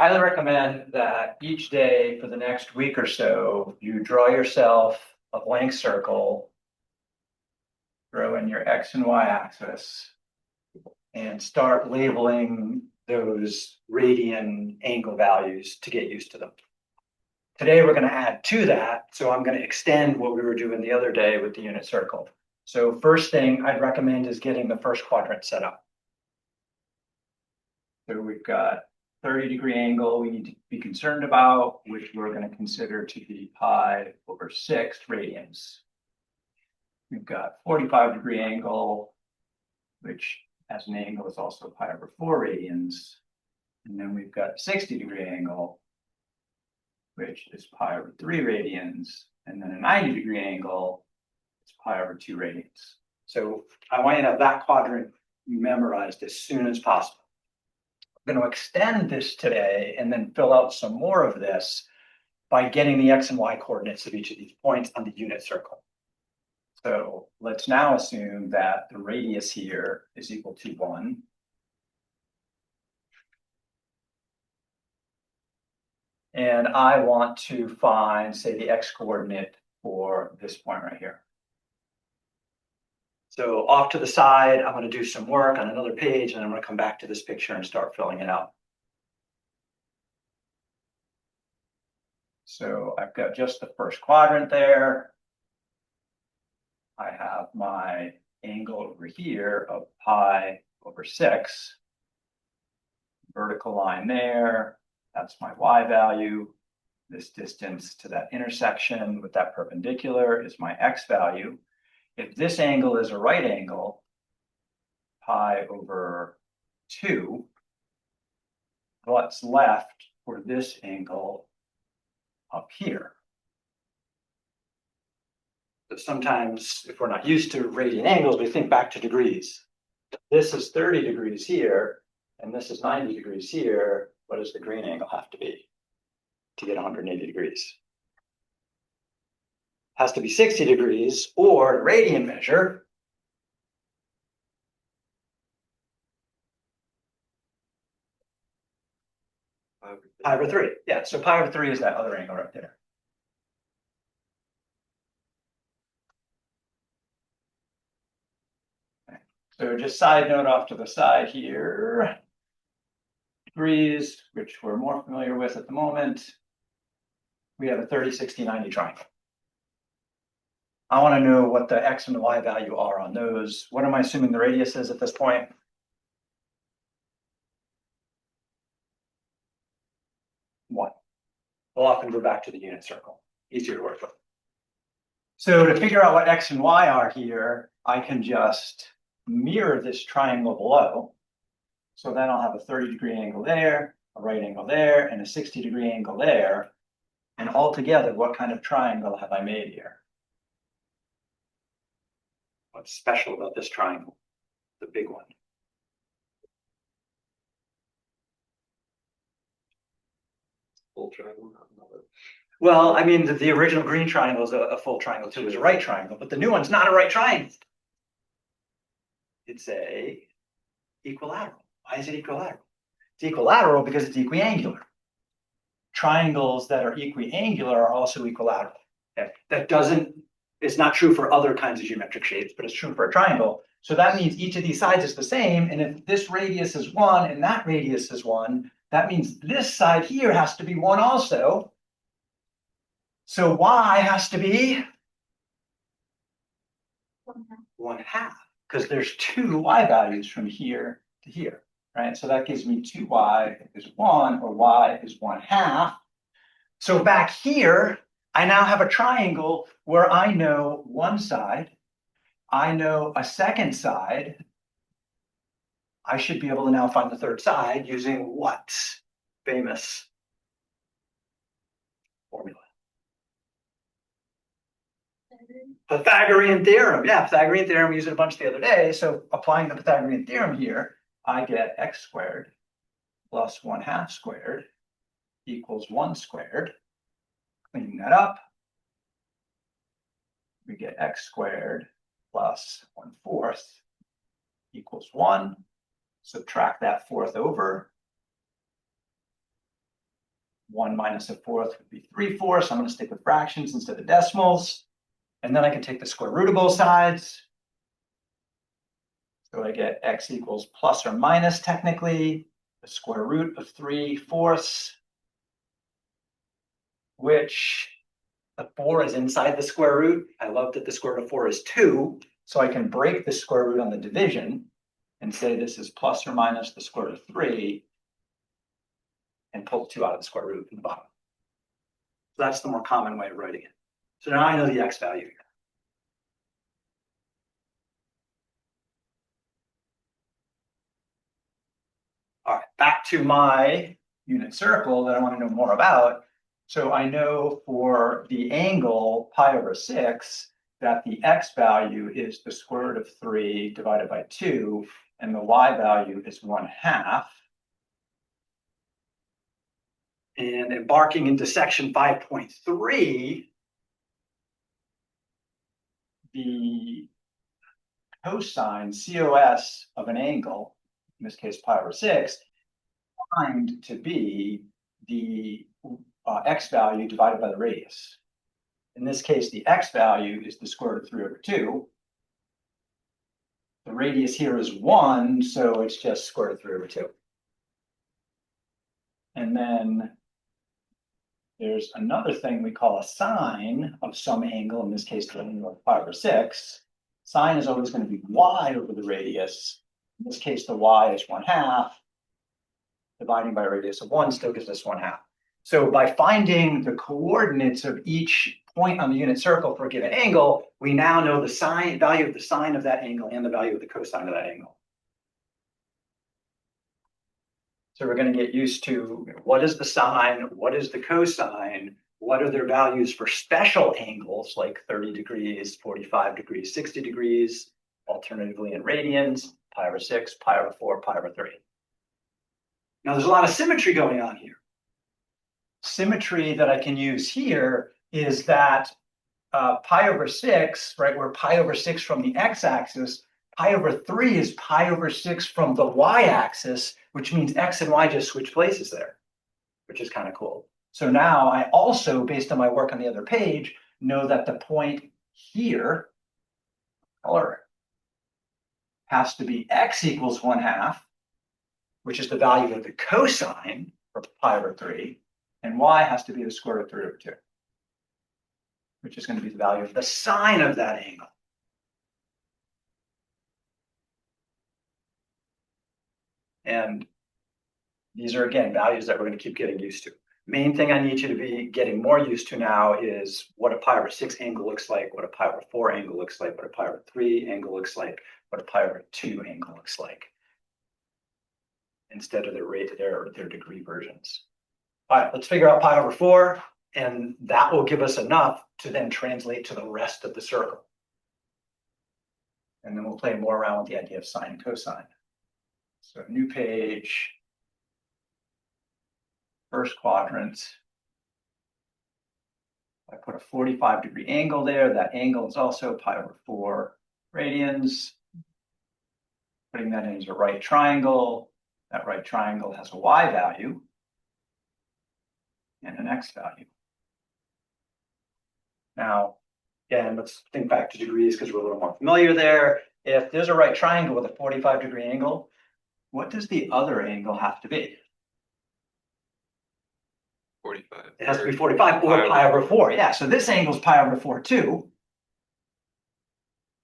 highly recommend that each day for the next week or so, you draw yourself a blank circle, throw in your X and Y axis, and start labeling those radian angle values to get used to them. Today, we're going to add to that, so I'm going to extend what we were doing the other day with the unit circle. So first thing I'd recommend is getting the first quadrant set up. So we've got 30-degree angle we need to be concerned about, which we're going to consider to be pi over 6 radians. We've got 45-degree angle, which as an angle is also pi over 4 radians. And then we've got 60-degree angle, which is pi over 3 radians. And then a 90-degree angle is pi over 2 radians. So I want you to have that quadrant memorized as soon as possible. I'm going to extend this today and then fill out some more of this by getting the X and Y coordinates of each of these points on the unit circle. So let's now assume that the radius here is equal to 1. And I want to find, say, the X coordinate for this point right here. So off to the side, I'm going to do some work on another page, and I'm going to come back to this picture and start filling it out. So I've got just the first quadrant there. I have my angle over here of pi over 6. Vertical line there. That's my Y value. This distance to that intersection with that perpendicular is my X value. If this angle is a right angle, pi over 2, what's left for this angle up here? But sometimes, if we're not used to radian angles, we think back to degrees. This is 30 degrees here, and this is 90 degrees here. What does the green angle have to be to get 180 degrees? Has to be 60 degrees, or the radian measure pi over 3. Yeah, so pi over 3 is that other angle right there. Okay. So just side note off to the side here. Degrees, which we're more familiar with at the moment. We have a 30, 60, 90 triangle. I want to know what the X and the Y value are on those. What am I assuming the radius is at this point? 1. We'll often go back to the unit circle. Easier to work with. So to figure out what X and Y are here, I can just mirror this triangle below. So then I'll have a 30-degree angle there, a right angle there, and a 60-degree angle there. And altogether, what kind of triangle have I made here? What's special about this triangle? The big one. Full triangle, not another. Well, I mean, the original green triangle is a full triangle too. It's a right triangle, but the new one's not a right triangle. It's a equilateral. Why is it equilateral? It's equilateral because it's equiangular. Triangles that are equiangular are also equilateral. Okay? It's not true for other kinds of geometric shapes, but it's true for a triangle. So that means each of these sides is the same. And if this radius is 1 and that radius is 1, that means this side here has to be 1 also. So Y has to be 1/2, because there's 2 Y values from here to here, right? So that gives me 2Y is 1, or Y is 1/2. So back here, I now have a triangle where I know one side, I know a second side. I should be able to now find the third side using what famous formula? Pythagorean theorem. Yeah, Pythagorean theorem. We used it a bunch the other day. So applying the Pythagorean theorem here, I get x squared plus 1/2 squared equals 1 squared. Cleaning that up, we get x squared plus 1/4 equals 1. Subtract that fourth over. 1 minus a fourth would be 3/4. I'm going to stick with fractions instead of decimals. And then I can take the square root of both sides. So I get x equals plus or minus, technically, the square root of 3/4, which the 4 is inside the square root. I love that the square root of 4 is 2. So I can break the square root on the division and say this is plus or minus the square root of 3 and pull 2 out of the square root in the bottom. So that's the more common way of writing it. So now I know the x value here. All right, back to my unit circle that I want to know more about. So I know for the angle pi/6 that the x value is the square root of 3 divided by 2, and the y value is 1/2. And embarking into section 5.3, the cosine, COS, of an angle, in this case pi/6, defined to be the x value divided by the radius. In this case, the x value is the square root of 3/2. The radius here is 1, so it's just square root of 3/2. And then there's another thing we call a sine of some angle, in this case, the angle of pi/6. Sine is always going to be y over the radius. In this case, the y is 1/2. Dividing by a radius of 1 still gives us 1/2. So by finding the coordinates of each point on the unit circle for a given angle, we now know the sine value of the sine of that angle and the value of the cosine of that angle. So we're going to get used to what is the sine, what is the cosine, what are their values for special angles like 30 degrees, 45 degrees, 60 degrees, alternatively in radians, pi/6, pi/4, pi/3. Now there's a lot of symmetry going on here. Symmetry that I can use here is that pi/6, right, we're pi/6 from the x-axis, pi/3 is pi/6 from the y-axis, which means x and y just switch places there, which is kind of cool. So now I also, based on my work on the other page, know that the point here, color, has to be x equals 1/2, which is the value of the cosine for pi/3, and y has to be the square root of 3/2, which is going to be the value of the sine of that angle. And these are, again, values that we're going to keep getting used to. Main thing I need you to be getting more used to now is what a pi/6 angle looks like, what a pi/4 angle looks like, what a pi/3 angle looks like, what a pi/2 angle looks like, instead of their degree versions. All right, let's figure out pi/4, and that will give us enough to then translate to the rest of the circle. And then we'll play more around with the idea of sine and cosine. So new page, first quadrant. I put a 45-degree angle there. That angle is also pi/4 radians. Putting that in as a right triangle. That right triangle has a y value and an x value. Now, again, let's think back to degrees because we're a little more familiar there. If there's a right triangle with a 45-degree angle, what does the other angle have to be? 45. It has to be 45 or pi/4. Yeah, so this angle is pi/4 too.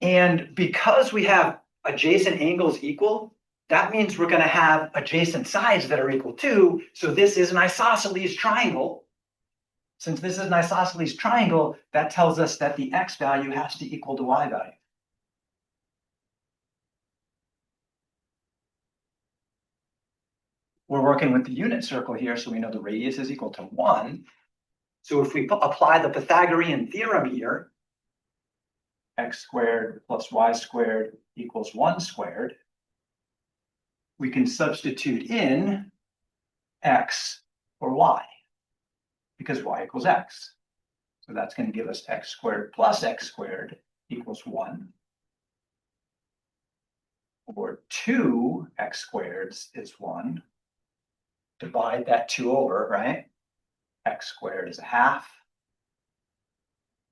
And because we have adjacent angles equal, that means we're going to have adjacent sides that are equal too. So this is an isosceles triangle. Since this is an isosceles triangle, that tells us that the x value has to equal the y value. We're working with the unit circle here, so we know the radius is equal to 1. So if we apply the Pythagorean theorem here, x squared plus y squared equals 1 squared, we can substitute in x for y, because y equals x. So that's going to give us x squared plus x squared equals 1. Or 2x squareds is 1. Divide that 2 over, right? x squared is a half.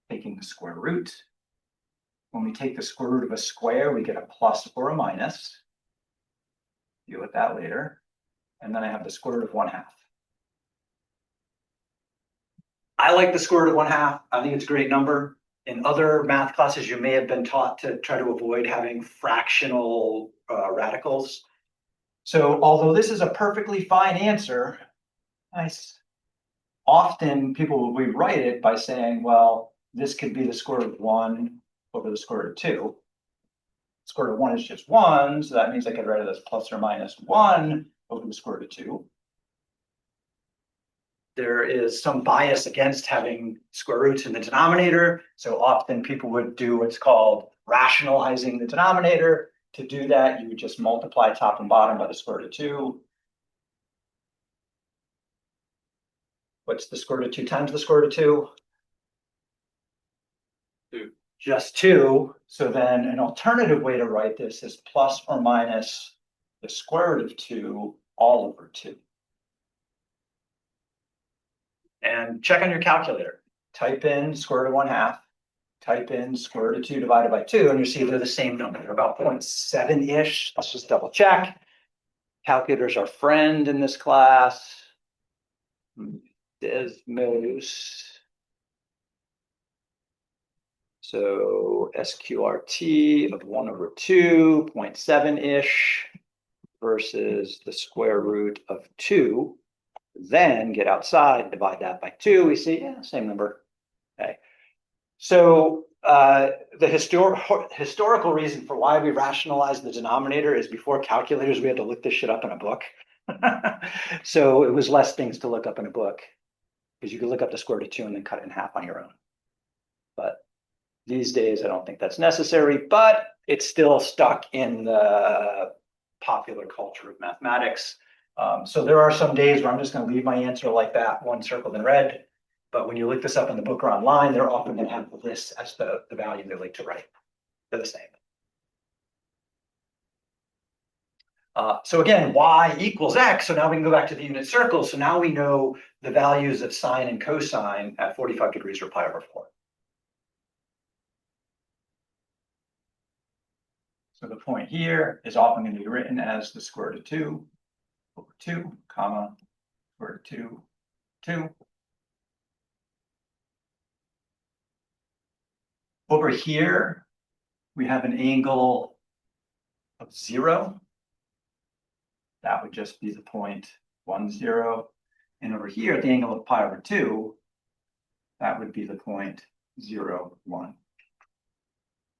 Taking the square root. When we take the square root of a square, we get a plus or a minus. Deal with that later. And then I have the square root of 1/2. I like the square root of 1/2. I think it's a great number. In other math classes, you may have been taught to try to avoid having fractional radicals. So although this is a perfectly fine answer, often people will rewrite it by saying, well, this could be the square root of 1 over the square root of 2. Square root of 1 is just 1, so that means I get rid of this plus or minus 1 over the square root of 2. There is some bias against having square roots in the denominator, so often people would do what's called rationalizing the denominator. To do that, you would just multiply top and bottom by the square root of 2. What's the square root of 2 times the square root of 2? 2. Just 2. So then an alternative way to write this is plus or minus the square root of 2 all over 2. And check on your calculator. Type in square root of 1/2. Type in square root of 2 divided by 2, and you see they're the same number. They're about 0.7-ish. Let's just double check. Calculator's our friend in this class. Desmos. So SQRT of 1 over 2, 0.7-ish versus the square root of 2. Then get outside and divide that by 2. We see, yeah, same number. Okay. So the historical reason for why we rationalize the denominator is before calculators, we had to look this shit up in a book. So it was less things to look up in a book because you could look up the square root of 2 and then cut it in half on your own. But these days, I don't think that's necessary, but it's still stuck in the popular culture of mathematics. So there are some days where I'm just going to leave my answer like that, one circled in red. But when you look this up in the book or online, they're often going to have this as the value they like to write. They're the same. So again, y equals x. So now we can go back to the unit circle. So now we know the values of sine and cosine at 45 degrees or pi over 4. So the point here is often going to be written as the square root of 2 over 2, comma, square root of 2, 2. Over here, we have an angle of 0. That would just be the point 1, 0. And over here, at the angle of pi over 2, that would be the point 0, 1.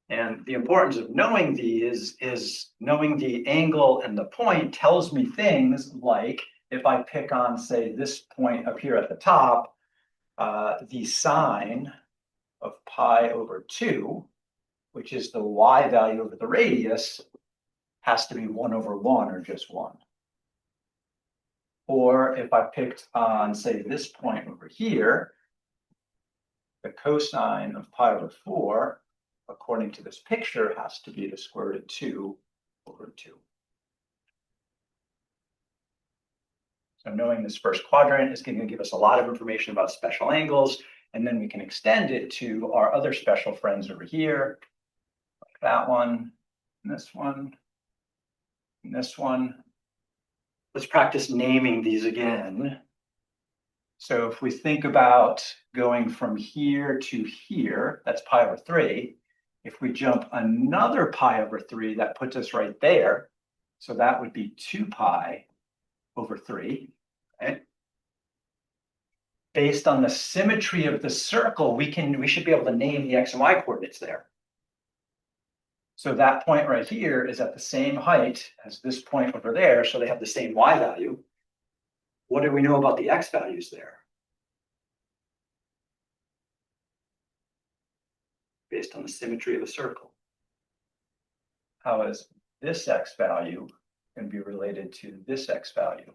And the importance of knowing these is knowing the angle and the point tells me things like if I pick on, say, this point up here at the top, the sine of pi over 2, which is the y value over the radius, has to be 1 over 1 or just 1. Or if I picked on, say, this point over here, the cosine of pi over 4, according to this picture, has to be the square root of 2 over 2. So knowing this first quadrant is going to give us a lot of information about special angles, and then we can extend it to our other special friends over here, like that one, and this one, and this one. Let's practice naming these again. So if we think about going from here to here, that's pi over 3. If we jump another pi over 3, that puts us right there. So that would be 2 pi over 3. Okay? Based on the symmetry of the circle, we should be able to name the x and y coordinates there. So that point right here is at the same height as this point over there, so they have the same y value. What do we know about the x values there? Based on the symmetry of a circle. How is this x value going to be related to this x value?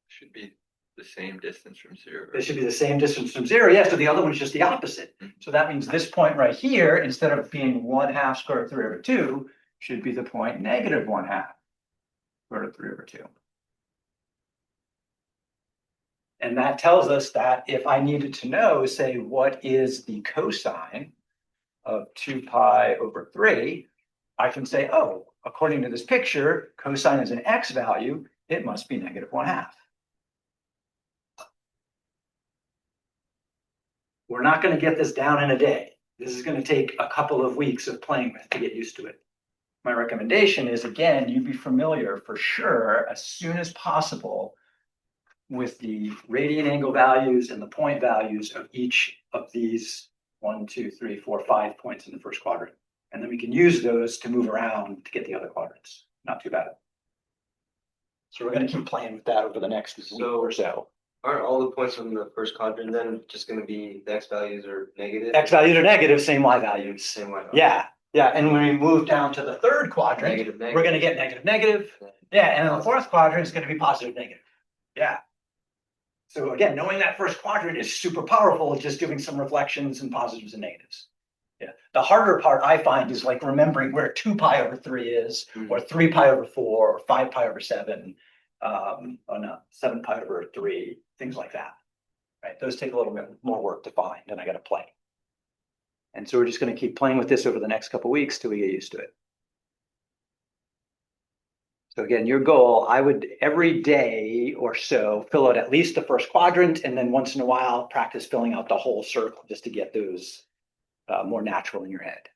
Should be the same distance from 0. It should be the same distance from 0. Yeah, so the other one's just the opposite. So that means this point right here, instead of being 1/2 square root of 3 over 2, should be the point negative 1/2 square root of 3 over 2. And that tells us that if I needed to know, say, what is the cosine of 2 pi over 3, I can say, oh, according to this picture, cosine is an x value, it must be -1/2. We're not going to get this down in a day. This is going to take a couple of weeks of playing with to get used to it. My recommendation is, again, you be familiar for sure as soon as possible with the radian angle values and the point values of each of these 1, 2, 3, 4, 5 points in the first quadrant. And then we can use those to move around to get the other quadrants. Not too bad. So we're going to keep playing with that over the next week or so. Aren't all the points from the first quadrant then just gonna be the x values are negative? X values are negative, same Y values. Same way. Yeah, yeah. And when we move down to the third quadrant, Negative, negative. we're going to get negative, negative. Yeah, and then the fourth quadrant is going to be positive, negative. Yeah. So again, knowing that first quadrant is super powerful, just doing some reflections and positives and negatives. Yeah. The harder part I find is like remembering where 2 pi over 3 is, or 3 pi over 4, or 5 pi over 7, or no, 7 pi over 3, things like that. Right? Those take a little bit more work to find, and I got to play. And so we're just going to keep playing with this over the next couple of weeks till we get used to it. So again, your goal, I would every day or so fill out at least the first quadrant, and then once in a while practice filling out the whole circle just to get those more natural in your head.